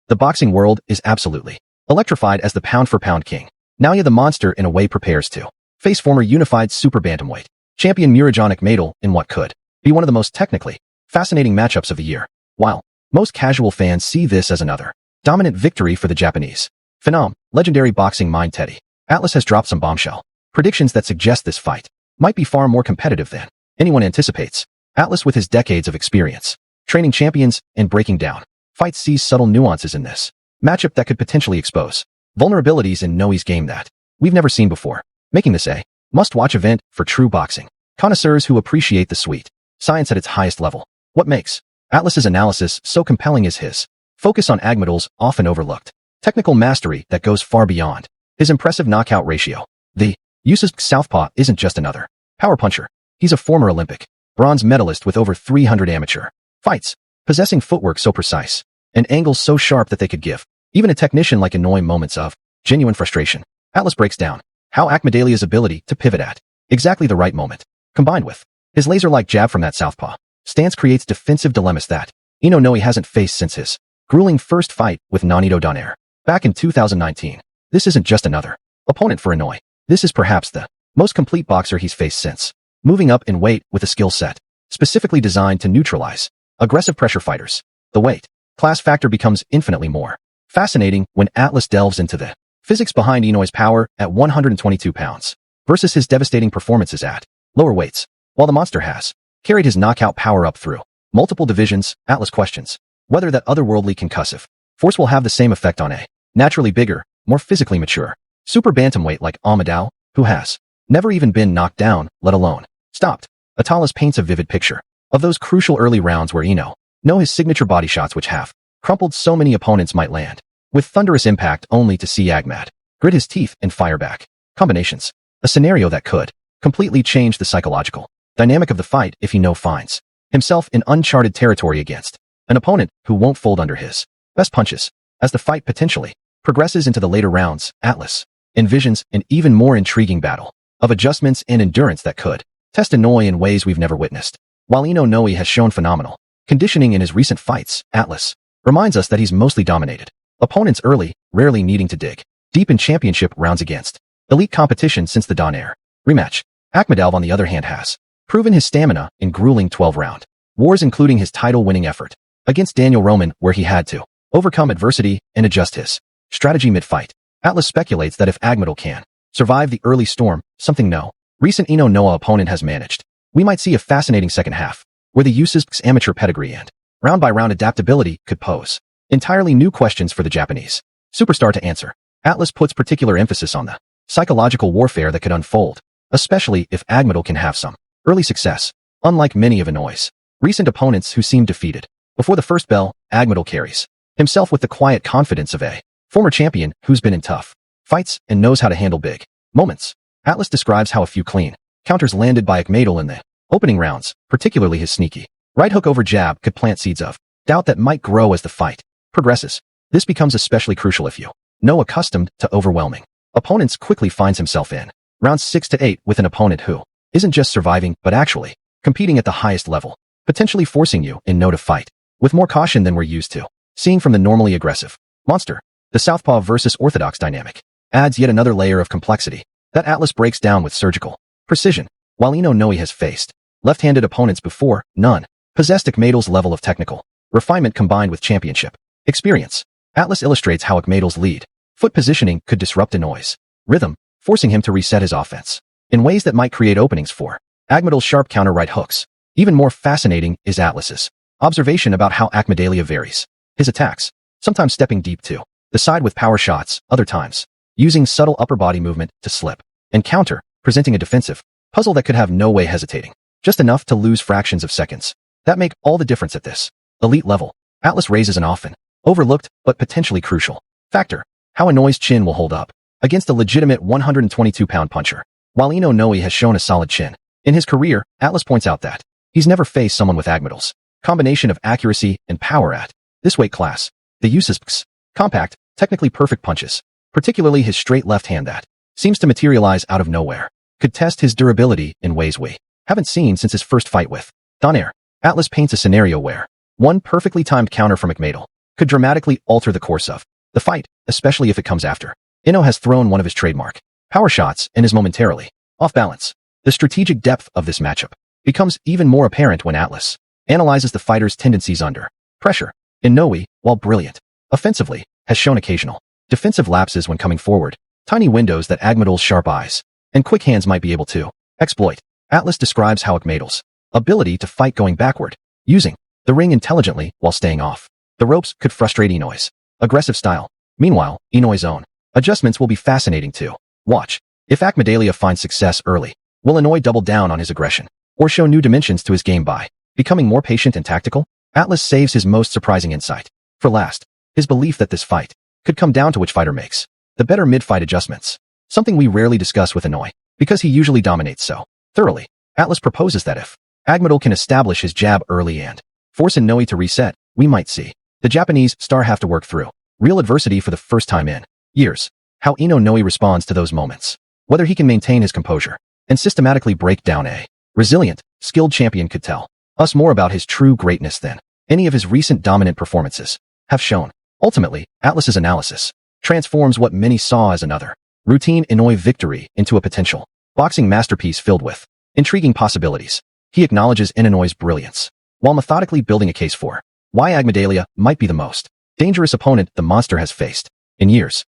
The boxing world is absolutely electrified as the pound-for-pound king. Naoya the monster in a way prepares to face former unified super bantamweight champion Murodjon Akhmadaliev in what could be one of the most technically fascinating matchups of the year. While most casual fans see this as another dominant victory for the Japanese phenom, legendary boxing mind Teddy Atlas has dropped some bombshell predictions that suggest this fight might be far more competitive than anyone anticipates. Atlas, with his decades of experience training champions and breaking down fights, sees subtle nuances in this matchup that could potentially expose vulnerabilities in Inoue's game that we've never seen before, making this a must-watch event for true boxing connoisseurs who appreciate the sweet science at its highest level. What makes Atlas's analysis so compelling is his focus on Akhmadaliev's often overlooked technical mastery that goes far beyond his impressive knockout ratio. The Yusuf's southpaw isn't just another power puncher. He's a former Olympic bronze medalist with over 300 amateur fights, possessing footwork so precise and angles so sharp that they could give even a technician like Inoue moments of genuine frustration. Atlas breaks down how Akhmadaliev's ability to pivot at exactly the right moment, combined with his laser-like jab from that southpaw stance, creates defensive dilemmas that Inoue hasn't faced since his grueling first fight with Naoya back in 2019. This isn't just another opponent for Inoue. This is perhaps the most complete boxer he's faced since moving up in weight with a skill set specifically designed to neutralize aggressive pressure fighters. The weight class factor becomes infinitely more fascinating when Atlas delves into the physics behind Inoue's power at 122 pounds versus his devastating performances at lower weights. While the monster has carried his knockout power up through multiple divisions, Atlas questions whether that otherworldly concussive force will have the same effect on a naturally bigger, more physically mature super bantamweight like Akhmadaliev, who has never even been knocked down, let alone stopped. Atlas paints a vivid picture of those crucial early rounds where Inoue his signature body shots which have crumpled so many opponents might land with thunderous impact only to see Akhmad grit his teeth and fire back combinations, a scenario that could completely change the psychological dynamic of the fight if Inoue finds himself in uncharted territory against an opponent who won't fold under his best punches. As the fight potentially progresses into the later rounds, Atlas envisions an even more intriguing battle of adjustments and endurance that could test Inoue in ways we've never witnessed. While Inoue has shown phenomenal conditioning in his recent fights, Atlas reminds us that he's mostly dominated opponents early, rarely needing to dig deep in championship rounds against elite competition since the Donaire rematch. Akhmadaliev, on the other hand, has proven his stamina in grueling 12-round wars, including his title-winning effort against Daniel Roman, where he had to overcome adversity and adjust his strategy mid-fight. Atlas speculates that if Akhmadaliev can survive the early storm, something no recent Inoue opponent has managed, we might see a fascinating second half where the Yusuf's amateur pedigree and round-by-round adaptability could pose entirely new questions for the Japanese superstar to answer. Atlas puts particular emphasis on the psychological warfare that could unfold, especially if Akhmadaliev can have some early success. Unlike many of Inoue's recent opponents who seem defeated before the first bell, Akhmadaliev carries himself with the quiet confidence of a former champion who's been in tough fights and knows how to handle big moments. Atlas describes how a few clean counters landed by Akhmadaliev in the opening rounds, particularly his sneaky right hook over jab, could plant seeds of doubt that might grow as the fight progresses. This becomes especially crucial if accustomed to overwhelming opponents quickly finds himself in rounds 6 to 8 with an opponent who isn't just surviving but actually competing at the highest level, potentially forcing Inoue to fight with more caution than we're used to seeing from the normally aggressive monster. The southpaw versus orthodox dynamic adds yet another layer of complexity that Atlas breaks down with surgical precision. While Inoue has faced left-handed opponents before, none possessed Akhmadaliev's level of technical refinement combined with championship experience. Atlas illustrates how Akhmadaliev's lead foot positioning could disrupt Inoue's rhythm, forcing him to reset his offense in ways that might create openings for Akhmadaliev's sharp counter right hooks. Even more fascinating is Atlas's observation about how Akhmadaliev varies his attacks, sometimes stepping deep to the side with power shots, other times using subtle upper body movement to slip and counter, presenting a defensive puzzle that could have Inoue hesitating just enough to lose fractions of seconds that make all the difference at this elite level. Atlas raises an often overlooked but potentially crucial factor: how Inoue's chin will hold up against a legitimate 122-pound puncher. While Inoue has shown a solid chin in his career, Atlas points out that he's never faced someone with Akhmadaliev's combination of accuracy and power at this weight class. The Yusuf's compact, technically perfect punches, particularly his straight left hand that seems to materialize out of nowhere, could test his durability in ways we haven't seen since his first fight with Donaire. Atlas paints a scenario where one perfectly timed counter from Akhmadaliev could dramatically alter the course of the fight, especially if it comes after Inoue has thrown one of his trademark power shots and is momentarily off balance. The strategic depth of this matchup becomes even more apparent when Atlas analyzes the fighter's tendencies under pressure. Inoue, while brilliant offensively, has shown occasional defensive lapses when coming forward, tiny windows that Akhmadal's sharp eyes and quick hands might be able to exploit. Atlas describes how Akhmadal's ability to fight going backward, using the ring intelligently while staying off the ropes, could frustrate Inoue's aggressive style. Meanwhile, Inoue's own adjustments will be fascinating to watch. If Akhmadaliev finds success early, will Inoue double down on his aggression or show new dimensions to his game by becoming more patient and tactical? Atlas saves his most surprising insight for last, his belief that this fight could come down to which fighter makes the better mid-fight adjustments, something we rarely discuss with Inoue because he usually dominates so thoroughly. Atlas proposes that if Akhmadal can establish his jab early and force Inoue to reset, we might see the Japanese star have to work through real adversity for the first time in years. How Inoue responds to those moments, whether he can maintain his composure and systematically break down a resilient, skilled champion, could tell us more about his true greatness than any of his recent dominant performances have shown. Ultimately, Atlas's analysis transforms what many saw as another routine Inoue victory into a potential boxing masterpiece filled with intriguing possibilities. He acknowledges Inoue's brilliance while methodically building a case for why Akhmadaliev might be the most dangerous opponent the monster has faced in years.